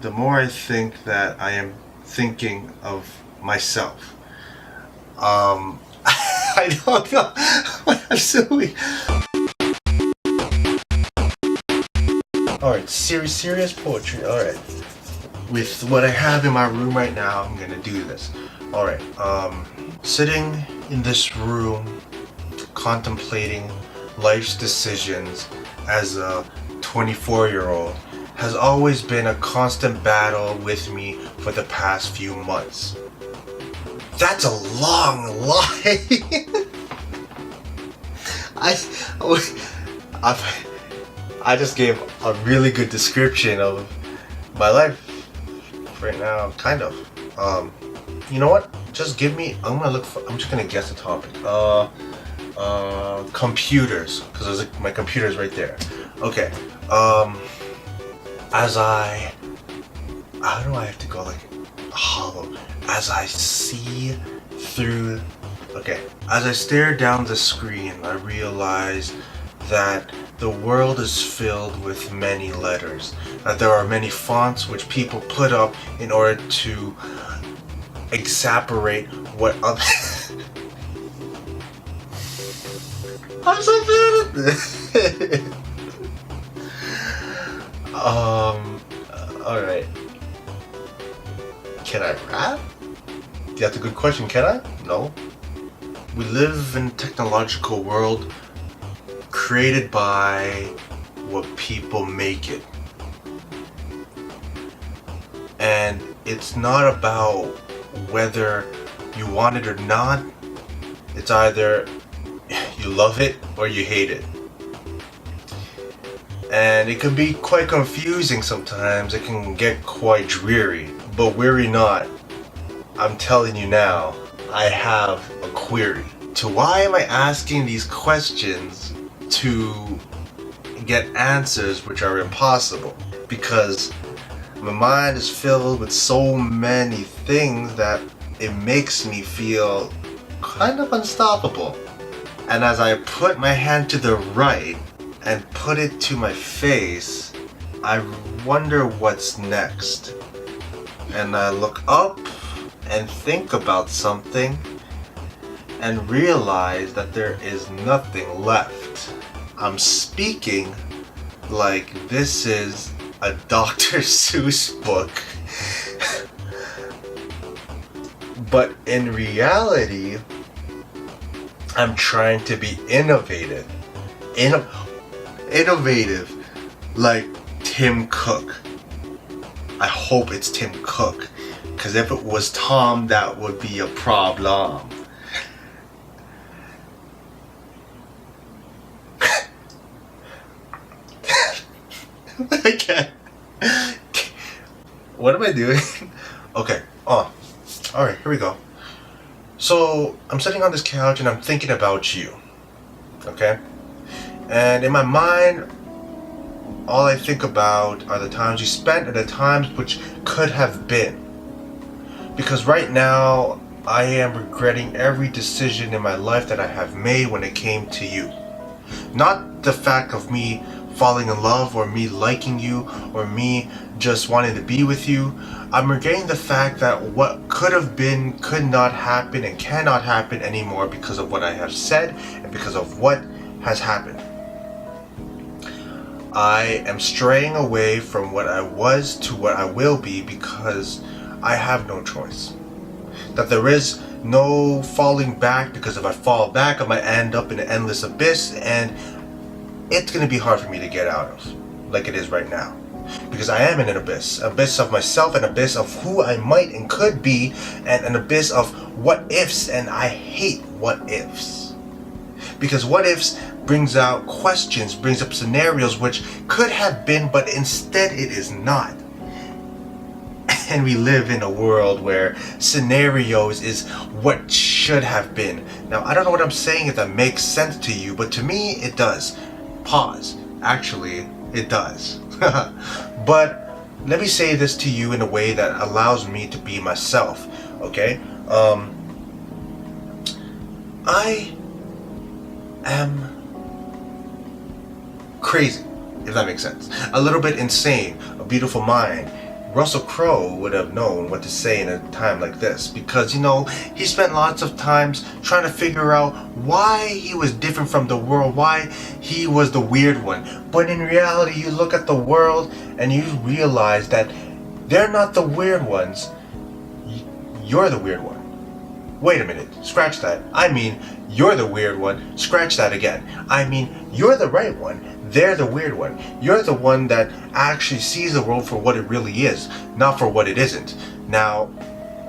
the more I think that I am thinking of myself. I don't know what I'm doing. Alright, serious poetry. Alright. With what I have in my room right now, I'm gonna do this. Alright, sitting in this room, contemplating life's decisions as a 24-year-old has always been a constant battle with me for the past few months. That's a long lie. I just gave a really good description of my life right now, kind of. You know what? Just give me. I'm just gonna guess the topic. Computers, because my computer's right there. Okay. How do I have to go like hollow? As I see through. Okay. As I stare down the screen, I realize that the world is filled with many letters. That there are many fonts which people put up in order to exasperate what other. I'm so bad at this. Alright. Can I rap? That's a good question. Can I? No. We live in a technological world created by what people make it. And it's not about whether you want it or not. It's either you love it or you hate it. And it can be quite confusing sometimes. It can get quite dreary. But weary not. I'm telling you now, I have a query. To why am I asking these questions to get answers which are impossible? Because my mind is filled with so many things that it makes me feel kind of unstoppable. And as I put my hand to the right and put it to my face, I wonder what's next. And I look up and think about something and realize that there is nothing left. I'm speaking like this is a Dr. Seuss book. But in reality, I'm trying to be innovative. Innovative like Tim Cook. I hope it's Tim Cook, because if it was Tom, that would be a problem. I can't. What am I doing? Okay, alright, here we go. So, I'm sitting on this couch and I'm thinking about you. Okay? And in my mind, all I think about are the times you spent and the times which could have been. Because right now, I am regretting every decision in my life that I have made when it came to you. Not the fact of me falling in love or me liking you or me just wanting to be with you. I'm regretting the fact that what could have been could not happen and cannot happen anymore because of what I have said and because of what has happened. I am straying away from what I was to what I will be because I have no choice. That there is no falling back, because if I fall back I might end up in an endless abyss, and it's going to be hard for me to get out of, like it is right now. Because I am in an abyss of myself, an abyss of who I might and could be, and an abyss of what ifs, and I hate what ifs. Because what ifs brings out questions, brings up scenarios which could have been, but instead it is not. And we live in a world where scenarios is what should have been. Now, I don't know what I'm saying if that makes sense to you, but to me it does. Pause. Actually, it does. But let me say this to you in a way that allows me to be myself. Okay? I am crazy, if that makes sense. A little bit insane, a beautiful mind, Russell Crowe would have known what to say in a time like this, because he spent lots of times trying to figure out why he was different from the world, why he was the weird one. But in reality, you look at the world and you realize that they're not the weird ones. You're the weird one. Wait a minute, scratch that. I mean, you're the weird one. Scratch that again. I mean, you're the right one. They're the weird one. You're the one that actually sees the world for what it really is, not for what it isn't. Now,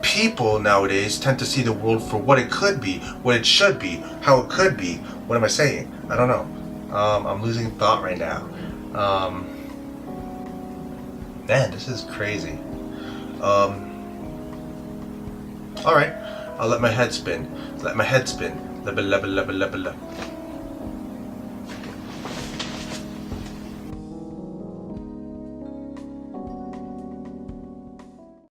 people nowadays tend to see the world for what it could be, what it should be, how it could be. What am I saying? I don't know. I'm losing thought right now. Man, this is crazy. Alright, I'll let my head spin. Let my head spin. Blah, blah, blah, blah, blah, blah.